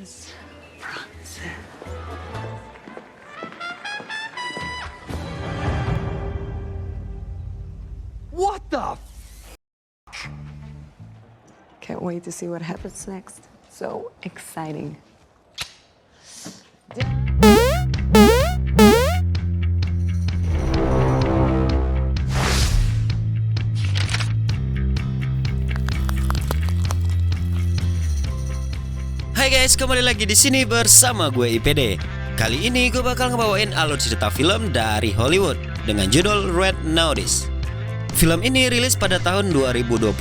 What the? Can't wait to see what happens next. So exciting. Hai guys, kembali lagi di sini bersama gue IPD. Kali ini gue bakal ngebawain alur cerita film dari Hollywood dengan judul Red Notice. Film ini rilis pada tahun 2021,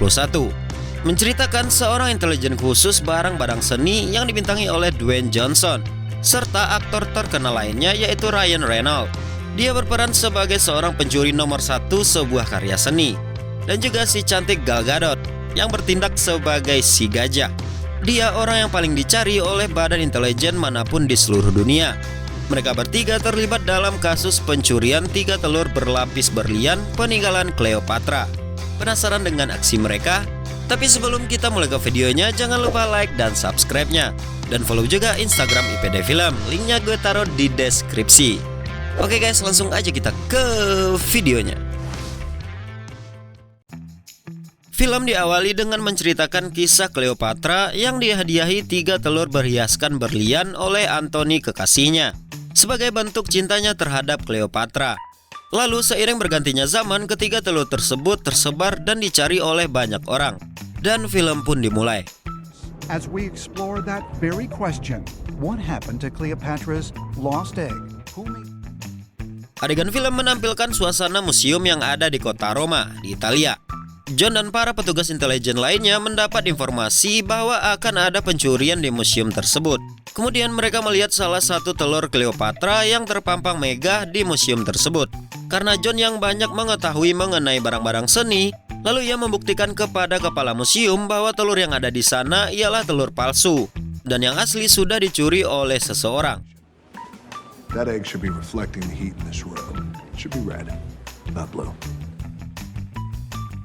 menceritakan seorang intelijen khusus barang-barang seni yang dibintangi oleh Dwayne Johnson serta aktor terkenal lainnya yaitu Ryan Reynolds. Dia berperan sebagai seorang pencuri nomor 1 sebuah karya seni, dan juga si cantik Gal Gadot yang bertindak sebagai si gajah. Dia orang yang paling dicari oleh badan intelijen manapun di seluruh dunia. Mereka bertiga terlibat dalam kasus pencurian 3 telur berlapis berlian peninggalan Cleopatra. Penasaran dengan aksi mereka? Tapi sebelum kita mulai ke videonya, jangan lupa like dan subscribe-nya. Dan follow juga Instagram IPD Film, linknya gue taruh di deskripsi. Oke guys, langsung aja kita ke videonya. Film diawali dengan menceritakan kisah Cleopatra yang dihadiahi 3 telur berhiaskan berlian oleh Antony kekasihnya sebagai bentuk cintanya terhadap Cleopatra. Lalu seiring bergantinya zaman, ketiga telur tersebut tersebar dan dicari oleh banyak orang, dan film pun dimulai. As we explore that very question, what happened to Cleopatra's lost egg? Adegan film menampilkan suasana museum yang ada di kota Roma, di Italia. John dan para petugas intelijen lainnya mendapat informasi bahwa akan ada pencurian di museum tersebut. Kemudian mereka melihat salah satu telur Cleopatra yang terpampang megah di museum tersebut. Karena John yang banyak mengetahui mengenai barang-barang seni, lalu ia membuktikan kepada kepala museum bahwa telur yang ada di sana ialah telur palsu, dan yang asli sudah dicuri oleh seseorang. That egg should be reflecting the heat in this room. It should be red, not blue.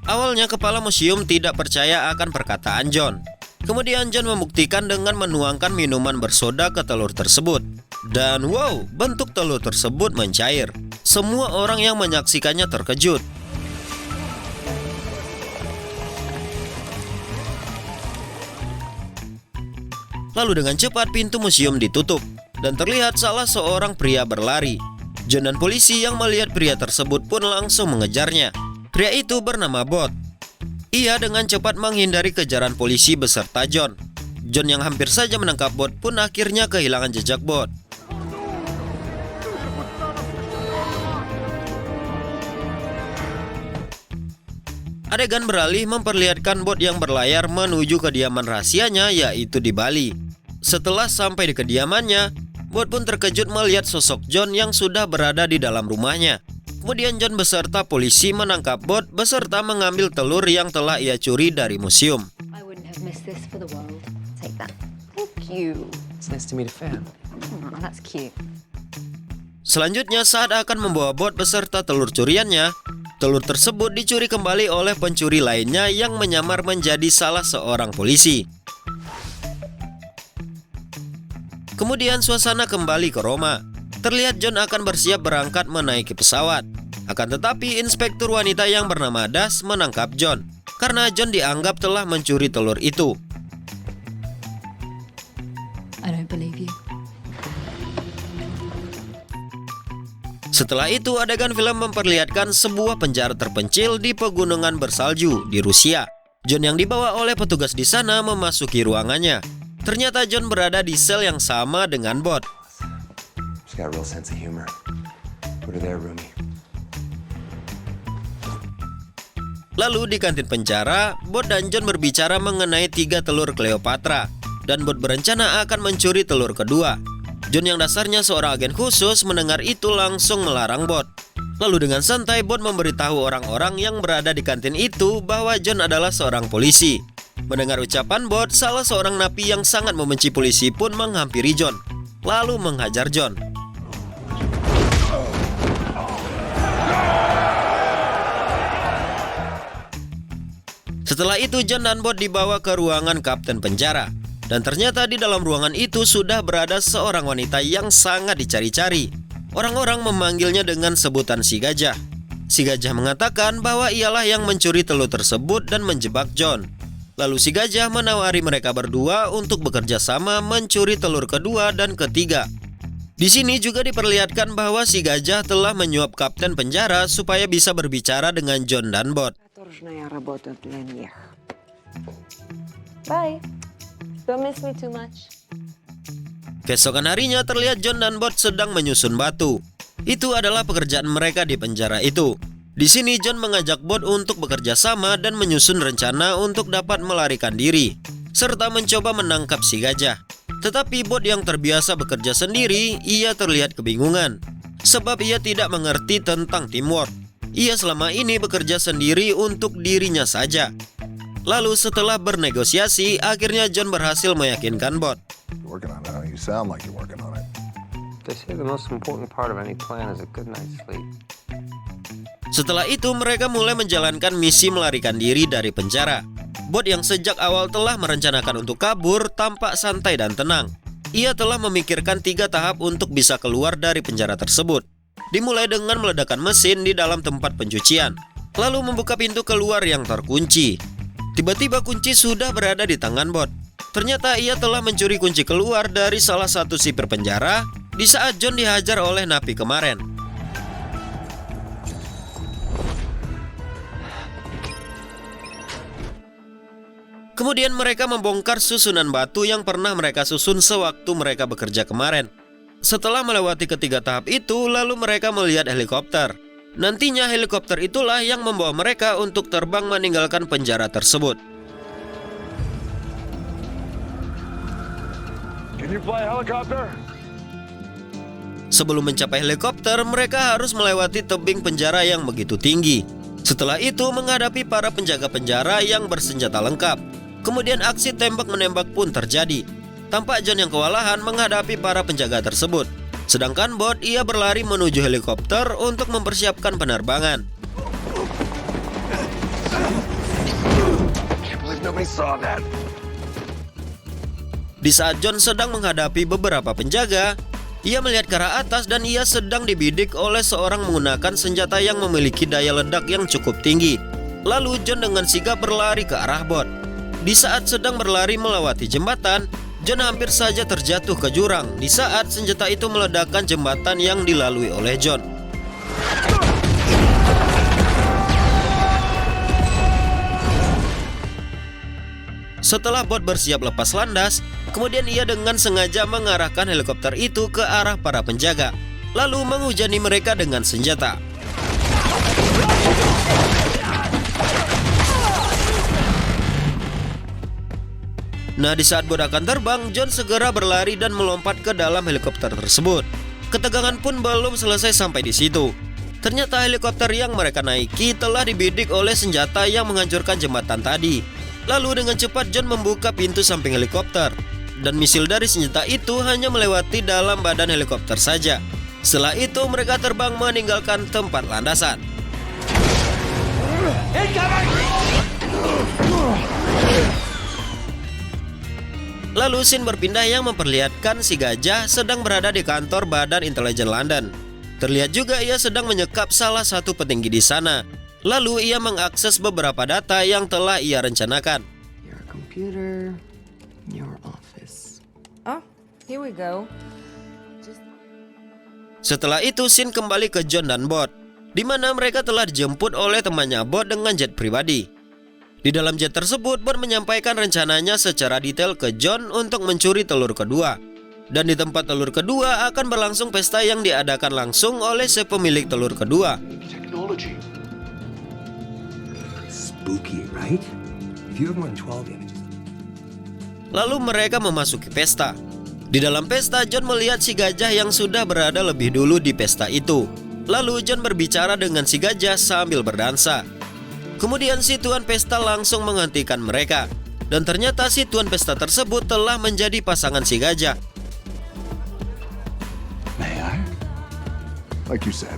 Awalnya kepala museum tidak percaya akan perkataan John. Kemudian John membuktikan dengan menuangkan minuman bersoda ke telur tersebut. Dan wow, bentuk telur tersebut mencair. Semua orang yang menyaksikannya terkejut. Lalu dengan cepat pintu museum ditutup, dan terlihat salah seorang pria berlari. John dan polisi yang melihat pria tersebut pun langsung mengejarnya. Pria itu bernama Bot. Ia dengan cepat menghindari kejaran polisi beserta John. John yang hampir saja menangkap Bot pun akhirnya kehilangan jejak Bot. Adegan beralih memperlihatkan Bot yang berlayar menuju kediaman rahasianya, yaitu di Bali. Setelah sampai di kediamannya, Bot pun terkejut melihat sosok John yang sudah berada di dalam rumahnya. Kemudian John beserta polisi menangkap Bot beserta mengambil telur yang telah ia curi dari museum. I wouldn't have missed this for the world. Take that. Thank you. It's nice to meet a fan. Oh, that's cute. Selanjutnya saat akan membawa Bot beserta telur curiannya, telur tersebut dicuri kembali oleh pencuri lainnya yang menyamar menjadi salah seorang polisi. Kemudian suasana kembali ke Roma. Terlihat John akan bersiap berangkat menaiki pesawat. Akan tetapi inspektur wanita yang bernama Das menangkap John karena John dianggap telah mencuri telur itu. I don't believe you. Setelah itu adegan film memperlihatkan sebuah penjara terpencil di pegunungan bersalju di Rusia. John yang dibawa oleh petugas di sana memasuki ruangannya. Ternyata John berada di sel yang sama dengan Bot. Got a real sense of humor. Put her there, Rumi. Lalu di kantin penjara, Bot dan John berbicara mengenai 3 telur Cleopatra, dan Bot berencana akan mencuri telur kedua. John yang dasarnya seorang agen khusus mendengar itu langsung melarang Bot. Lalu dengan santai Bot memberitahu orang-orang yang berada di kantin itu bahwa John adalah seorang polisi. Mendengar ucapan Bot, salah seorang napi yang sangat membenci polisi pun menghampiri John, lalu menghajar John. Setelah itu John dan Bot dibawa ke ruangan kapten penjara. Dan ternyata di dalam ruangan itu sudah berada seorang wanita yang sangat dicari-cari. Orang-orang memanggilnya dengan sebutan si gajah. Si gajah mengatakan bahwa ialah yang mencuri telur tersebut dan menjebak John. Lalu si gajah menawari mereka berdua untuk bekerja sama mencuri telur kedua dan ketiga. Di sini juga diperlihatkan bahwa si gajah telah menyuap kapten penjara supaya bisa berbicara dengan John dan Bot. Bye. Don't miss me too much. Keesokan harinya terlihat John dan Bot sedang menyusun batu. Itu adalah pekerjaan mereka di penjara itu. Di sini John mengajak Bot untuk bekerja sama dan menyusun rencana untuk dapat melarikan diri, serta mencoba menangkap si gajah. Tetapi Bot yang terbiasa bekerja sendiri, ia terlihat kebingungan, sebab ia tidak mengerti tentang teamwork. Ia selama ini bekerja sendiri untuk dirinya saja. Lalu setelah bernegosiasi, akhirnya John berhasil meyakinkan Bot. You're working on it. You sound like you're working on it. They say the most important part of any plan is a good night's sleep. Setelah itu mereka mulai menjalankan misi melarikan diri dari penjara. Bot yang sejak awal telah merencanakan untuk kabur tampak santai dan tenang. Ia telah memikirkan 3 tahap untuk bisa keluar dari penjara tersebut. Dimulai dengan meledakkan mesin di dalam tempat pencucian, lalu membuka pintu keluar yang terkunci. Tiba-tiba kunci sudah berada di tangan Bot. Ternyata ia telah mencuri kunci keluar dari salah satu sipir penjara di saat John dihajar oleh napi kemarin. Kemudian mereka membongkar susunan batu yang pernah mereka susun sewaktu mereka bekerja kemarin. Setelah melewati ketiga tahap itu, lalu mereka melihat helikopter. Nantinya helikopter itulah yang membawa mereka untuk terbang meninggalkan penjara tersebut. Can you fly a helicopter? Sebelum mencapai helikopter, mereka harus melewati tebing penjara yang begitu tinggi. Setelah itu menghadapi para penjaga penjara yang bersenjata lengkap. Kemudian aksi tembak-menembak pun terjadi. Tampak John yang kewalahan menghadapi para penjaga tersebut. Sedangkan Bot, ia berlari menuju helikopter untuk mempersiapkan penerbangan. Di saat John sedang menghadapi beberapa penjaga, ia melihat ke arah atas dan ia sedang dibidik oleh seorang menggunakan senjata yang memiliki daya ledak yang cukup tinggi. Lalu John dengan sigap berlari ke arah Bot. Di saat sedang berlari melewati jembatan, John hampir saja terjatuh ke jurang di saat senjata itu meledakkan jembatan yang dilalui oleh John. Setelah Bot bersiap lepas landas, kemudian ia dengan sengaja mengarahkan helikopter itu ke arah para penjaga, lalu menghujani mereka dengan senjata. Nah, di saat Bot akan terbang, John segera berlari dan melompat ke dalam helikopter tersebut. Ketegangan pun belum selesai sampai di situ. Ternyata helikopter yang mereka naiki telah dibidik oleh senjata yang menghancurkan jembatan tadi. Lalu dengan cepat John membuka pintu samping helikopter. Dan misil dari senjata itu hanya melewati dalam badan helikopter saja. Setelah itu mereka terbang meninggalkan tempat landasan. Lalu scene berpindah yang memperlihatkan si gajah sedang berada di kantor Badan Intelijen London. Terlihat juga ia sedang menyekap salah satu petinggi di sana. Lalu ia mengakses beberapa data yang telah ia rencanakan. Your computer, your office. Oh, here we go. Setelah itu scene kembali ke John dan Bot, di mana mereka telah dijemput oleh temannya Bot dengan jet pribadi. Di dalam jet tersebut, Bot menyampaikan rencananya secara detail ke John untuk mencuri telur kedua. Dan di tempat telur kedua akan berlangsung pesta yang diadakan langsung oleh si pemilik telur kedua. Technology. Spooky, right? If you have more than 12 images. Lalu mereka memasuki pesta. Di dalam pesta, John melihat si gajah yang sudah berada lebih dulu di pesta itu. Lalu John berbicara dengan si gajah sambil berdansa. Kemudian si tuan pesta langsung menghentikan mereka. Dan ternyata si tuan pesta tersebut telah menjadi pasangan si gajah. May I? Like you said,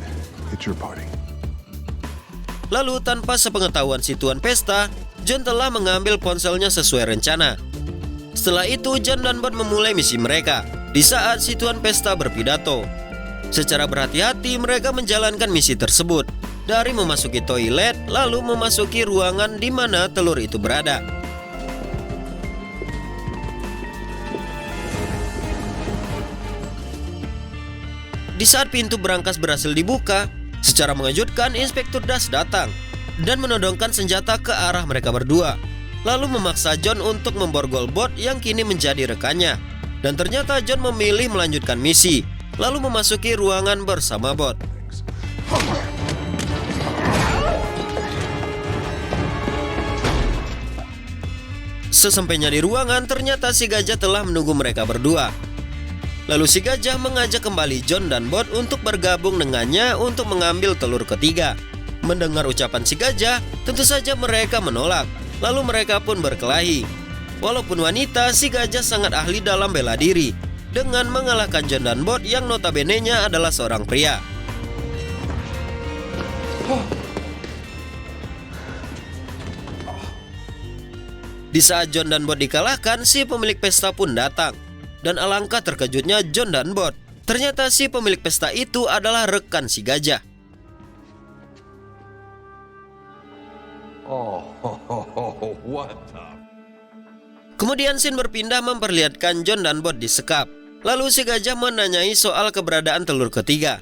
it's your party. Lalu tanpa sepengetahuan si tuan pesta, John telah mengambil ponselnya sesuai rencana. Setelah itu, John dan Bot memulai misi mereka di saat si tuan pesta berpidato. Secara berhati-hati mereka menjalankan misi tersebut, dari memasuki toilet lalu memasuki ruangan di mana telur itu berada. Di saat pintu berangkas berhasil dibuka, secara mengejutkan Inspektur Das datang dan menodongkan senjata ke arah mereka berdua, lalu memaksa John untuk memborgol Bot yang kini menjadi rekannya. Dan ternyata John memilih melanjutkan misi, lalu memasuki ruangan bersama Bot. Sesampainya di ruangan, ternyata si gajah telah menunggu mereka berdua. Lalu si gajah mengajak kembali John dan Bot untuk bergabung dengannya untuk mengambil telur ketiga. Mendengar ucapan si gajah, tentu saja mereka menolak. Lalu mereka pun berkelahi. Walaupun wanita, si gajah sangat ahli dalam bela diri dengan mengalahkan John dan Bot yang notabene-nya adalah seorang pria. Di saat John dan Bot dikalahkan, si pemilik pesta pun datang. Dan alangkah terkejutnya John dan Bot, ternyata si pemilik pesta itu adalah rekan si gajah. What the? Kemudian scene berpindah memperlihatkan John dan Bot disekap. Lalu si gajah menanyai soal keberadaan telur ketiga.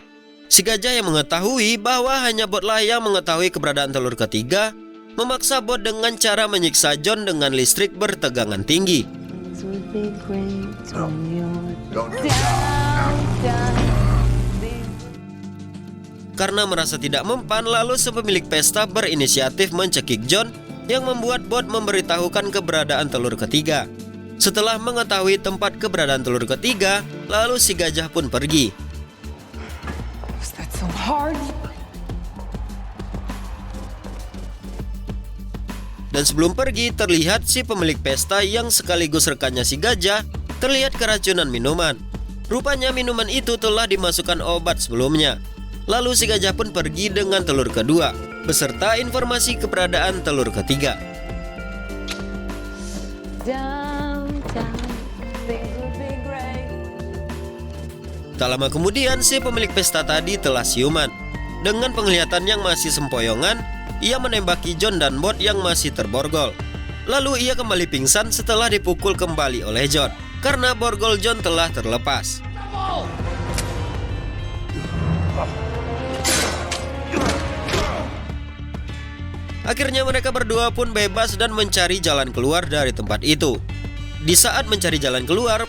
Si gajah yang mengetahui bahwa hanya Botlah yang mengetahui keberadaan telur ketiga, memaksa Bot dengan cara menyiksa John dengan listrik bertegangan tinggi. Things would be great when you're Don't do Karena merasa tidak mempan, lalu si pemilik pesta berinisiatif mencekik John yang membuat Bot memberitahukan keberadaan telur ketiga. Setelah mengetahui tempat keberadaan telur ketiga, lalu si gajah pun pergi. Was that so hard? Dan sebelum pergi, terlihat si pemilik pesta yang sekaligus rekannya si gajah terlihat keracunan minuman. Rupanya minuman itu telah dimasukkan obat sebelumnya. Lalu si gajah pun pergi dengan telur kedua, beserta informasi keberadaan telur ketiga. Downtown, things would be great. Tak lama kemudian, si pemilik pesta tadi telah siuman. Dengan penglihatan yang masih sempoyongan, ia menembaki John dan Bot yang masih terborgol. Lalu ia kembali pingsan setelah dipukul kembali oleh John, karena borgol John telah terlepas. Akhirnya mereka berdua pun bebas dan mencari jalan keluar dari tempat itu. Di saat mencari jalan keluar,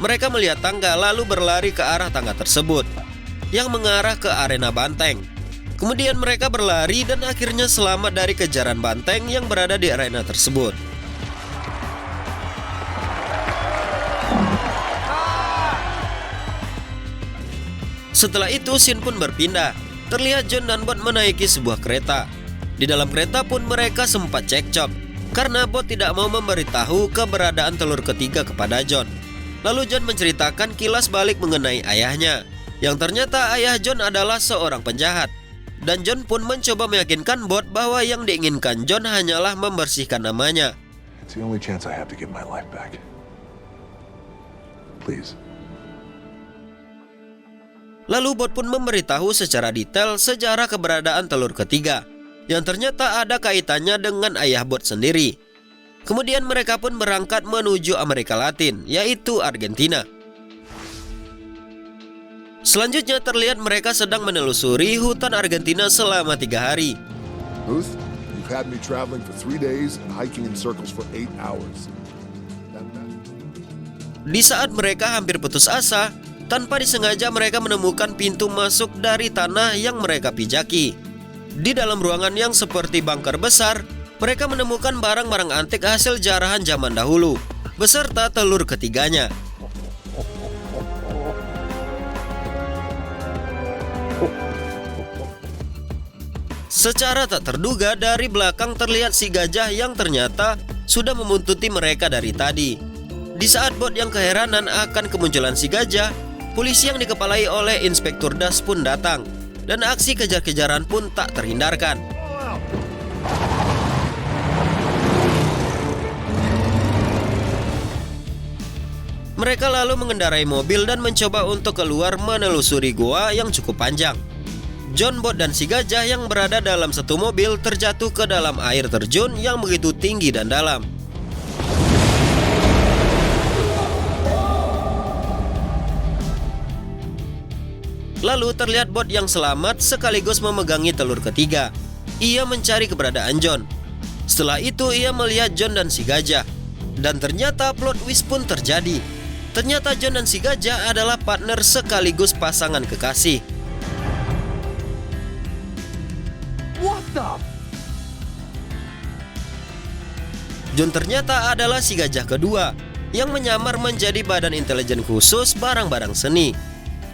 mereka melihat tangga lalu berlari ke arah tangga tersebut yang mengarah ke arena banteng. Kemudian mereka berlari dan akhirnya selamat dari kejaran banteng yang berada di arena tersebut. Setelah itu scene pun berpindah. Terlihat John dan Bot menaiki sebuah kereta. Di dalam kereta pun mereka sempat cekcok karena Bot tidak mau memberitahu keberadaan telur ketiga kepada John. Lalu John menceritakan kilas balik mengenai ayahnya, yang ternyata ayah John adalah seorang penjahat. Dan John pun mencoba meyakinkan Bot bahwa yang diinginkan John hanyalah membersihkan namanya. It's the only chance I have to get my life back. Please. Lalu Bot pun memberitahu secara detail sejarah keberadaan telur ketiga, yang ternyata ada kaitannya dengan ayah Bot sendiri. Kemudian mereka pun berangkat menuju Amerika Latin, yaitu Argentina. Selanjutnya terlihat mereka sedang menelusuri hutan Argentina selama 3 hari. Ruth, you've had me traveling for 3 days and hiking in circles for 8 hours. Di saat mereka hampir putus asa, tanpa disengaja mereka menemukan pintu masuk dari tanah yang mereka pijaki. Di dalam ruangan yang seperti bunker besar, mereka menemukan barang-barang antik hasil jarahan zaman dahulu, beserta telur ketiganya. Secara tak terduga, dari belakang terlihat si gajah yang ternyata sudah membuntuti mereka dari tadi. Di saat Bot yang keheranan akan kemunculan si gajah, polisi yang dikepalai oleh Inspektur Das pun datang, dan aksi kejar-kejaran pun tak terhindarkan. Mereka lalu mengendarai mobil dan mencoba untuk keluar menelusuri gua yang cukup panjang. John, Bot, dan si gajah yang berada dalam satu mobil terjatuh ke dalam air terjun yang begitu tinggi dan dalam. Lalu terlihat Bot yang selamat sekaligus memegangi telur ketiga. Ia mencari keberadaan John. Setelah itu ia melihat John dan si gajah. Dan ternyata plot twist pun terjadi. Ternyata John dan si gajah adalah partner sekaligus pasangan kekasih. What the? John ternyata adalah si gajah kedua yang menyamar menjadi badan intelijen khusus barang-barang seni.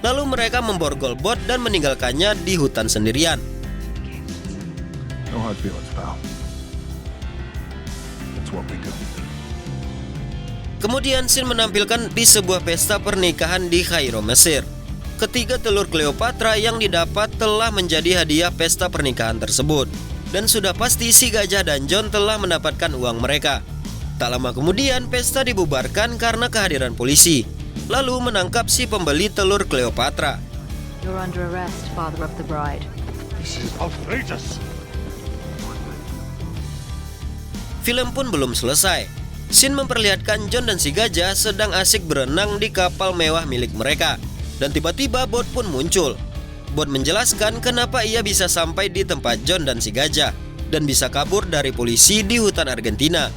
Lalu mereka memborgol Bot dan meninggalkannya di hutan sendirian. No hard feelings, pal. That's what we do. Kemudian scene menampilkan di sebuah pesta pernikahan di Kairo, Mesir. Ketiga telur Cleopatra yang didapat telah menjadi hadiah pesta pernikahan tersebut. Dan sudah pasti si gajah dan John telah mendapatkan uang mereka. Tak lama kemudian pesta dibubarkan karena kehadiran polisi. Lalu menangkap si pembeli telur Cleopatra. You're under arrest, father of the bride. This is outrageous. Film pun belum selesai. Scene memperlihatkan John dan si gajah sedang asik berenang di kapal mewah milik mereka. Dan tiba-tiba Bot pun muncul. Bot menjelaskan kenapa ia bisa sampai di tempat John dan si gajah dan bisa kabur dari polisi di hutan Argentina.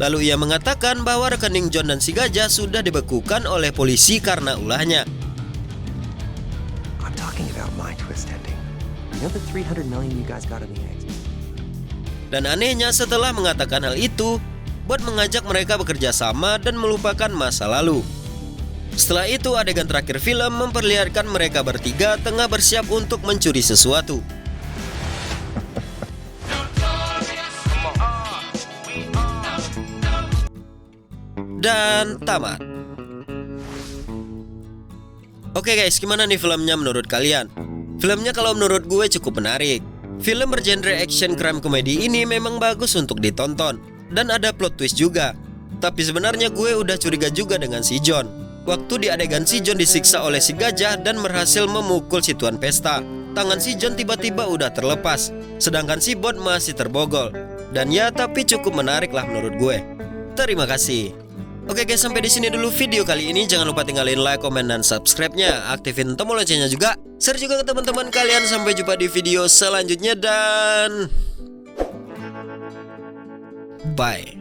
Lalu ia mengatakan bahwa rekening John dan si gajah sudah dibekukan oleh polisi karena ulahnya. I'm talking about my twist ending. You know the 300 million you guys got in the eggs? Dan anehnya setelah mengatakan hal itu, Bot mengajak mereka bekerja sama dan melupakan masa lalu. Setelah itu adegan terakhir film memperlihatkan mereka bertiga tengah bersiap untuk mencuri sesuatu. Dan tamat. Oke guys, gimana nih filmnya menurut kalian? Filmnya kalau menurut gue cukup menarik. Film bergenre action crime komedi ini memang bagus untuk ditonton. Dan ada plot twist juga. Tapi sebenarnya gue udah curiga juga dengan si John. Waktu di adegan si John disiksa oleh si gajah dan berhasil memukul si tuan pesta. Tangan si John tiba-tiba udah terlepas. Sedangkan si Bot masih terbogol. Dan ya tapi cukup menarik lah menurut gue. Terima kasih. Oke guys, sampai di sini dulu video kali ini. Jangan lupa tinggalin like, komen, dan subscribe-nya. Aktifin tombol loncengnya juga. Share juga ke teman-teman kalian. Sampai jumpa di video selanjutnya dan bye.